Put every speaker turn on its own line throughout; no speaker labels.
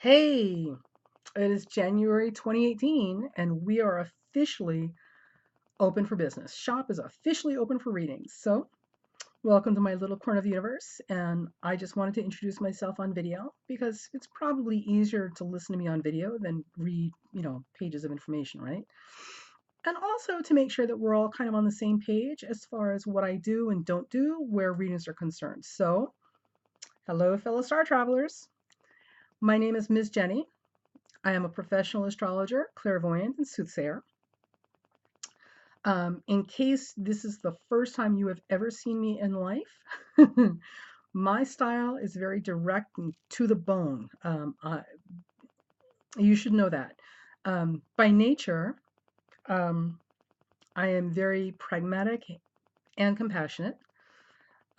Hey, it is January 2018, and we are officially open for business. Shop is officially open for readings. So, welcome to my little corner of the universe. And I just wanted to introduce myself on video because it's probably easier to listen to me on video than read, pages of information, right? And also to make sure that we're all kind of on the same page as far as what I do and don't do where readings are concerned. So, hello, fellow star travelers. My name is Ms. Jennie. I am a professional astrologer, clairvoyant, and soothsayer. In case this is the first time you have ever seen me in life, my style is very direct and to the bone. You should know that. By nature, um, I am very pragmatic and compassionate.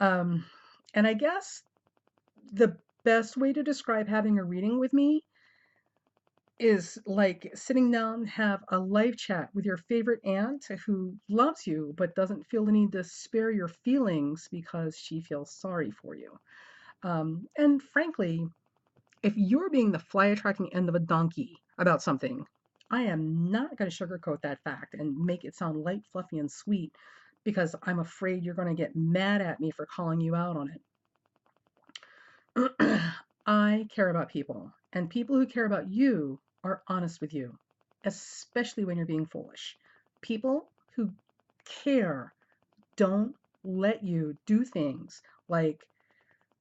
Um, and I guess the best way to describe having a reading with me is like sitting down, have a live chat with your favorite aunt who loves you but doesn't feel the need to spare your feelings because she feels sorry for you. And frankly, if you're being the fly attracting end of a donkey about something, I am not going to sugarcoat that fact and make it sound light, fluffy, and sweet because I'm afraid you're going to get mad at me for calling you out on it. I care about people, and people who care about you are honest with you, especially when you're being foolish. People who care don't let you do things like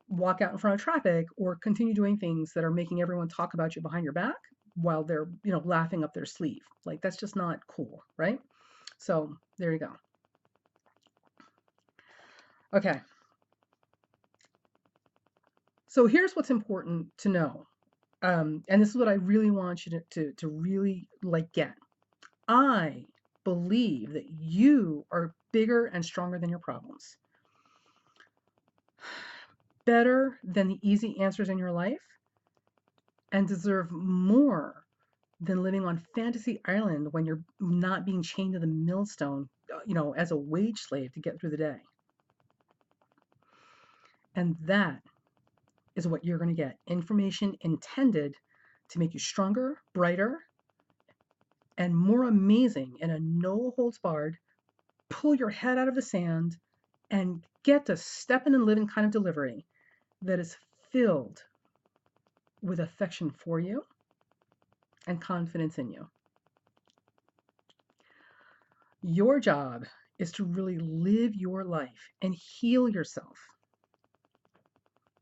walk out in front of traffic or continue doing things that are making everyone talk about you behind your back while they're, laughing up their sleeve. Like that's just not cool, right? So, there you go. Okay. So, here's what's important to know. And this is what I really want you to really like get. I believe that you are bigger and stronger than your problems, better than the easy answers in your life, and deserve more than living on fantasy island when you're not being chained to the millstone, as a wage slave to get through the day. And that is what you're going to get. Information intended to make you stronger, brighter, and more amazing in a no holds barred, pull your head out of the sand, and get to step in and live in kind of delivery that is filled with affection for you and confidence in you. Your job is to really live your life and heal yourself.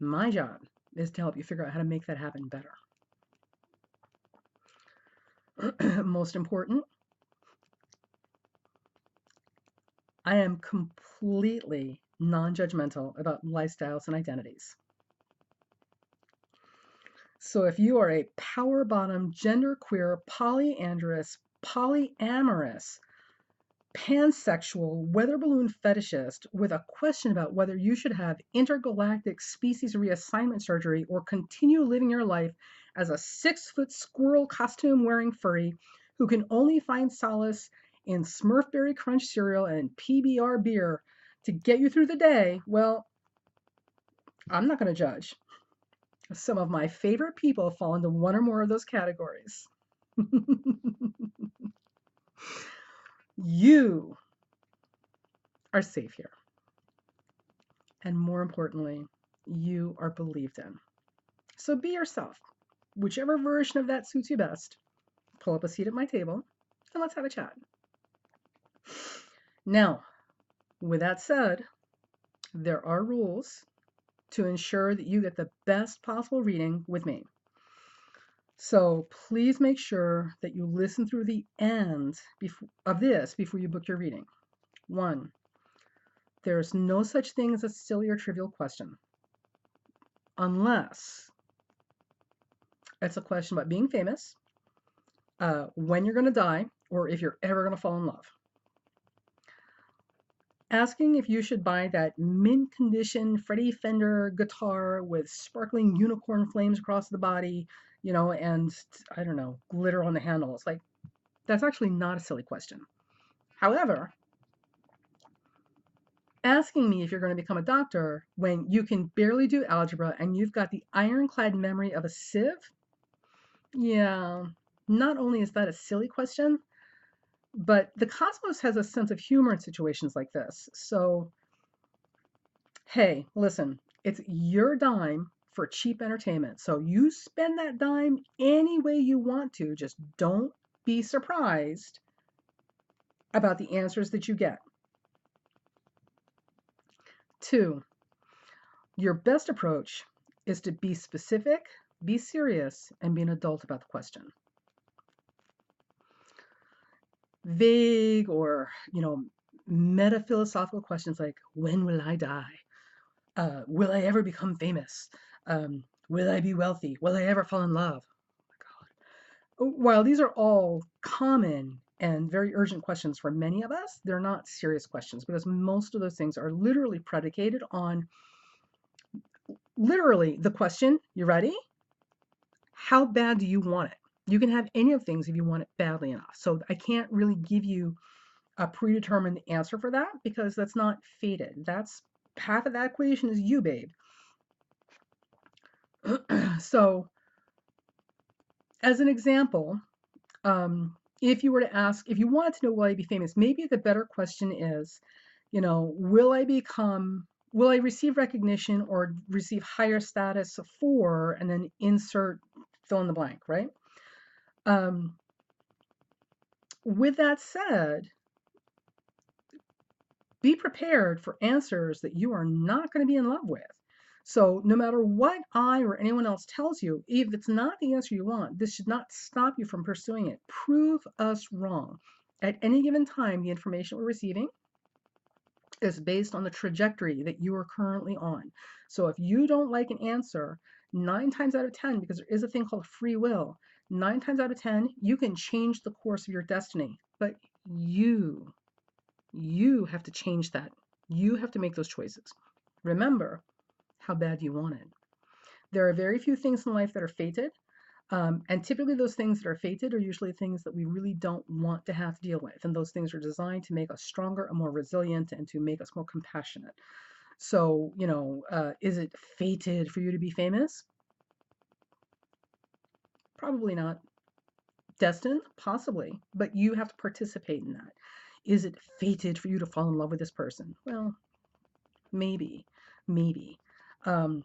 My job is to help you figure out how to make that happen better. Most important, I am completely non-judgmental about lifestyles and identities. So if you are a power bottom, genderqueer, polyandrous, polyamorous, pansexual, weather balloon fetishist with a question about whether you should have intergalactic species reassignment surgery or continue living your life as a 6-foot squirrel costume wearing furry who can only find solace in Smurfberry Crunch cereal and PBR beer to get you through the day, well, I'm not going to judge. Some of my favorite people fall into one or more of those categories. You are safe here. And more importantly, you are believed in. So be yourself. Whichever version of that suits you best, pull up a seat at my table and let's have a chat. Now, with that said, there are rules to ensure that you get the best possible reading with me. So please make sure that you listen through the end of this before you book your reading. 1, there is no such thing as a silly or trivial question, unless it's a question about being famous, when you're going to die, or if you're ever going to fall in love. Asking if you should buy that mint condition Freddie Fender guitar with sparkling unicorn flames across the body, and I don't know, glitter on the handles. Like, that's actually not a silly question. However, asking me if you're going to become a doctor when you can barely do algebra and you've got the ironclad memory of a sieve, Yeah. Not only is that a silly question, but the cosmos has a sense of humor in situations like this. So, hey, listen, it's your dime for cheap entertainment. So you spend that dime any way you want to. Just don't be surprised about the answers that you get. Two, your best approach is to be specific, be serious, and be an adult about the question. Vague or, meta-philosophical questions like, when will I die? Will I ever become famous? Will I be wealthy? Will I ever fall in love? Oh my God. While these are all common and very urgent questions for many of us, they're not serious questions because most of those things are literally predicated on literally the question, you ready? How bad do you want it? You can have any of things if you want it badly enough. So I can't really give you a predetermined answer for that because that's not fated. That's half of that equation is you, babe. So, as an example, if you were to ask, if you wanted to know will I be famous, maybe the better question is, will I receive recognition or receive higher status for, and then insert fill in the blank, right? Um, with that said, be prepared for answers that you are not going to be in love with. So, no matter what I or anyone else tells you, if it's not the answer you want, this should not stop you from pursuing it. Prove us wrong. At any given time, the information we're receiving is based on the trajectory that you are currently on. So, if you don't like an answer, 9 times out of 10, because there is a thing called free will, 9 times out of 10, you can change the course of your destiny. But you you have to change that. You have to make those choices. Remember how bad you want it. There are very few things in life that are fated. And typically, those things that are fated are usually things that we really don't want to have to deal with. And those things are designed to make us stronger and more resilient and to make us more compassionate. So, is it fated for you to be famous? Probably not. Destined? Possibly. But you have to participate in that. Is it fated for you to fall in love with this person? Well, maybe, maybe. Um,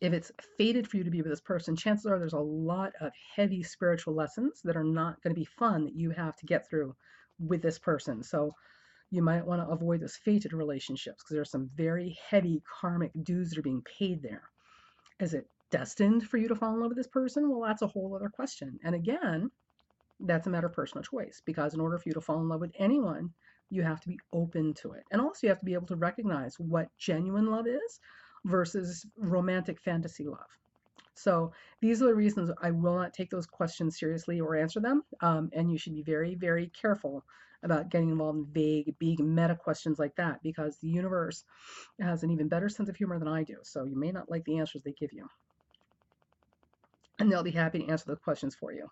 if it's fated for you to be with this person, chances are there's a lot of heavy spiritual lessons that are not going to be fun that you have to get through with this person. So you might want to avoid those fated relationships because there's some very heavy karmic dues that are being paid there. Is it destined for you to fall in love with this person? Well, that's a whole other question. And again, that's a matter of personal choice because in order for you to fall in love with anyone, you have to be open to it. And also, you have to be able to recognize what genuine love is versus romantic fantasy love. So, these are the reasons I will not take those questions seriously or answer them. And you should be very, very careful about getting involved in vague, big meta questions like that because the universe has an even better sense of humor than I do. So, you may not like the answers they give you. And they'll be happy to answer those questions for you.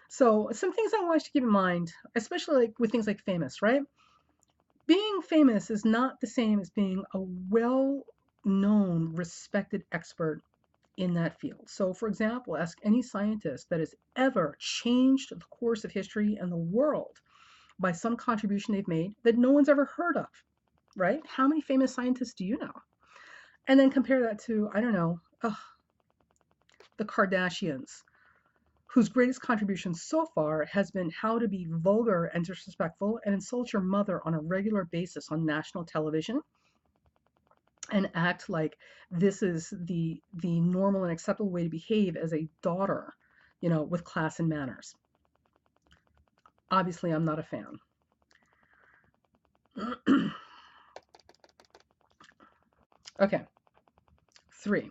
So some things I want you to keep in mind, especially like with things like famous, right? Being famous is not the same as being a well-known, respected expert in that field. So for example, ask any scientist that has ever changed the course of history and the world by some contribution they've made that no one's ever heard of, right? How many famous scientists do you know? And then compare that to, I don't know, the Kardashians, whose greatest contribution so far has been how to be vulgar and disrespectful and insult your mother on a regular basis on national television and act like this is the normal and acceptable way to behave as a daughter, with class and manners. Obviously, I'm not a fan. Okay, 3.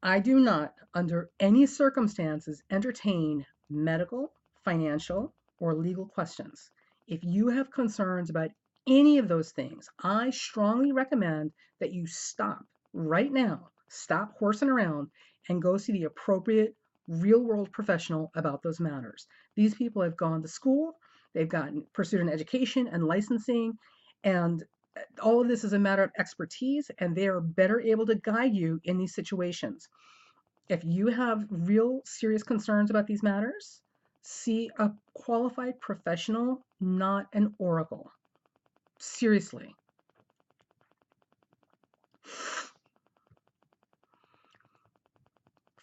I do not, under any circumstances, entertain medical, financial, or legal questions. If you have concerns about any of those things, I strongly recommend that you stop right now, stop horsing around, and go see the appropriate real world professional about those matters. These people have gone to school, they've pursued an education and licensing, and all of this is a matter of expertise, and they are better able to guide you in these situations. If you have real serious concerns about these matters, see a qualified professional, not an oracle. Seriously.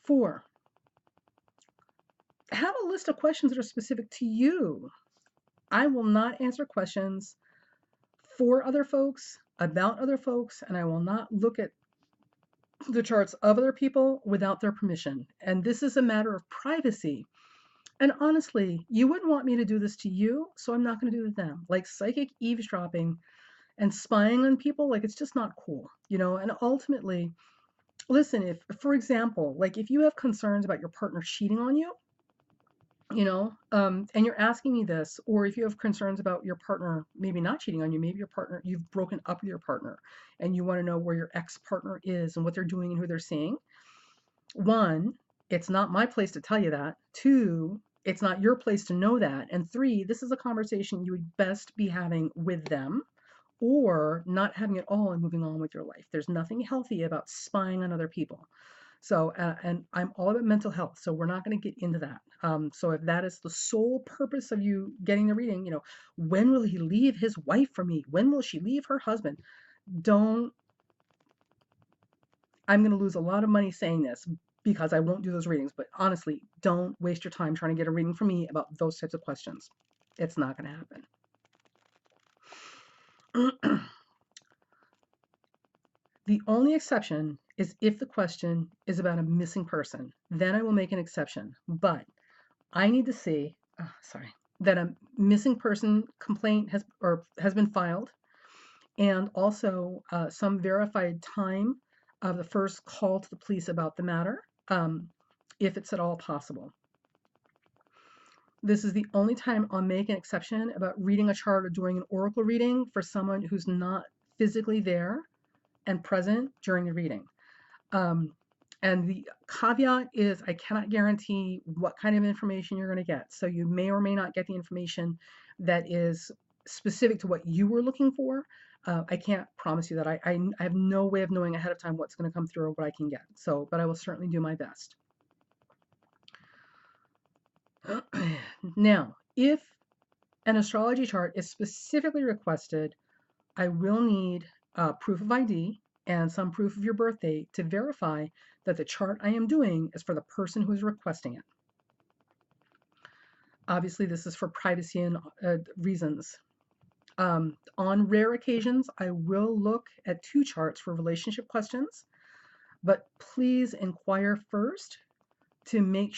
4, have a list of questions that are specific to you. I will not answer questions for other folks, about other folks, and I will not look at the charts of other people without their permission. And this is a matter of privacy. And honestly, you wouldn't want me to do this to you, so I'm not going to do it to them. Like psychic eavesdropping and spying on people, like it's just not cool, you know? And ultimately, listen, if, for example, like if you have concerns about your partner cheating on you, and you're asking me this, or if you have concerns about your partner maybe not cheating on you, maybe your partner, you've broken up with your partner and you want to know where your ex-partner is and what they're doing and who they're seeing. 1, it's not my place to tell you that. 2, it's not your place to know that. And 3, this is a conversation you would best be having with them or not having it all and moving on with your life. There's nothing healthy about spying on other people. So, and I'm all about mental health, so we're not going to get into that. So if that is the sole purpose of you getting the reading, when will he leave his wife for me? When will she leave her husband? Don't, I'm going to lose a lot of money saying this because I won't do those readings, but honestly, don't waste your time trying to get a reading from me about those types of questions. It's not going to happen. The only exception is if the question is about a missing person. Then I will make an exception. But I need to see, that a missing person complaint has been filed, and also some verified time of the first call to the police about the matter, if it's at all possible. This is the only time I'll make an exception about reading a chart or doing an oracle reading for someone who's not physically there and present during the reading. And the caveat is I cannot guarantee what kind of information you're going to get. So you may or may not get the information that is specific to what you were looking for. I can't promise you that. I have no way of knowing ahead of time what's going to come through or what I can get. So, but I will certainly do my best. Now, if an astrology chart is specifically requested, I will need proof of ID and some proof of your birth date to verify that the chart I am doing is for the person who is requesting it. Obviously, this is for privacy and reasons. On rare occasions, I will look at 2 charts for relationship questions, but please inquire first to make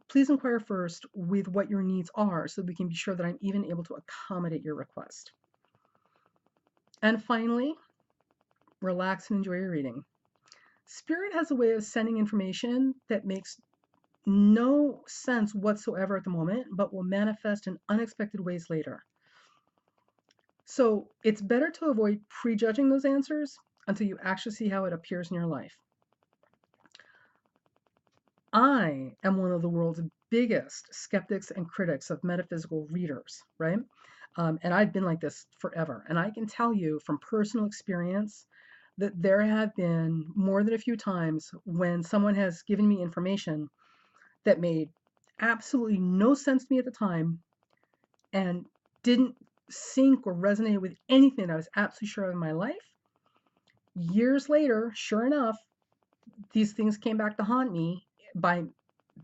please inquire first with what your needs are so we can be sure that I'm even able to accommodate your request. And finally, relax and enjoy your reading. Spirit has a way of sending information that makes no sense whatsoever at the moment, but will manifest in unexpected ways later. So it's better to avoid prejudging those answers until you actually see how it appears in your life. I am one of the world's biggest skeptics and critics of metaphysical readers, right? And I've been like this forever. And I can tell you from personal experience that there have been more than a few times when someone has given me information that made absolutely no sense to me at the time and didn't sync or resonate with anything that I was absolutely sure of in my life. Years later, sure enough, these things came back to haunt me by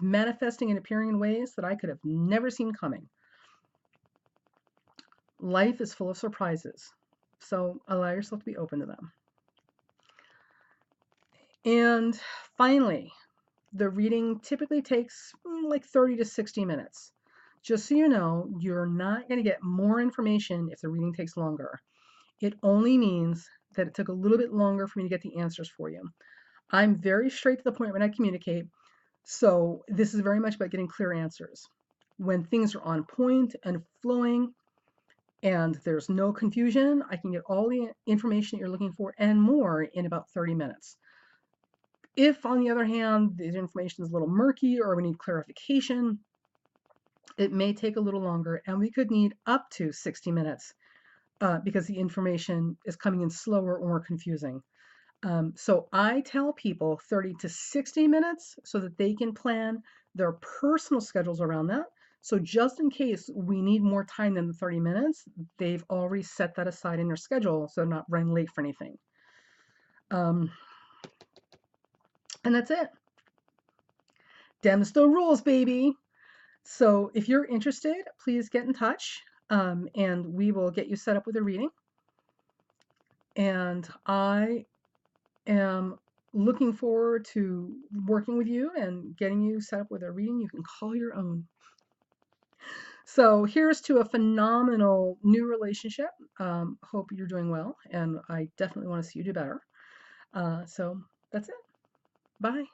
manifesting and appearing in ways that I could have never seen coming. Life is full of surprises, so allow yourself to be open to them. And finally, the reading typically takes like 30 to 60 minutes. Just so you know, you're not going to get more information if the reading takes longer. It only means that it took a little bit longer for me to get the answers for you. I'm very straight to the point when I communicate, so this is very much about getting clear answers. When things are on point and flowing and there's no confusion, I can get all the information that you're looking for and more in about 30 minutes. If, on the other hand, the information is a little murky or we need clarification, it may take a little longer, and we could need up to 60 minutes because the information is coming in slower or more confusing. So I tell people 30 to 60 minutes so that they can plan their personal schedules around that. So just in case we need more time than the 30 minutes, they've already set that aside in their schedule so they're not running late for anything. Um, and that's it. Dems the rules, baby. So if you're interested, please get in touch, and we will get you set up with a reading. And I am looking forward to working with you and getting you set up with a reading you can call your own. So here's to a phenomenal new relationship. Hope you're doing well, and I definitely want to see you do better. So that's it. Bye.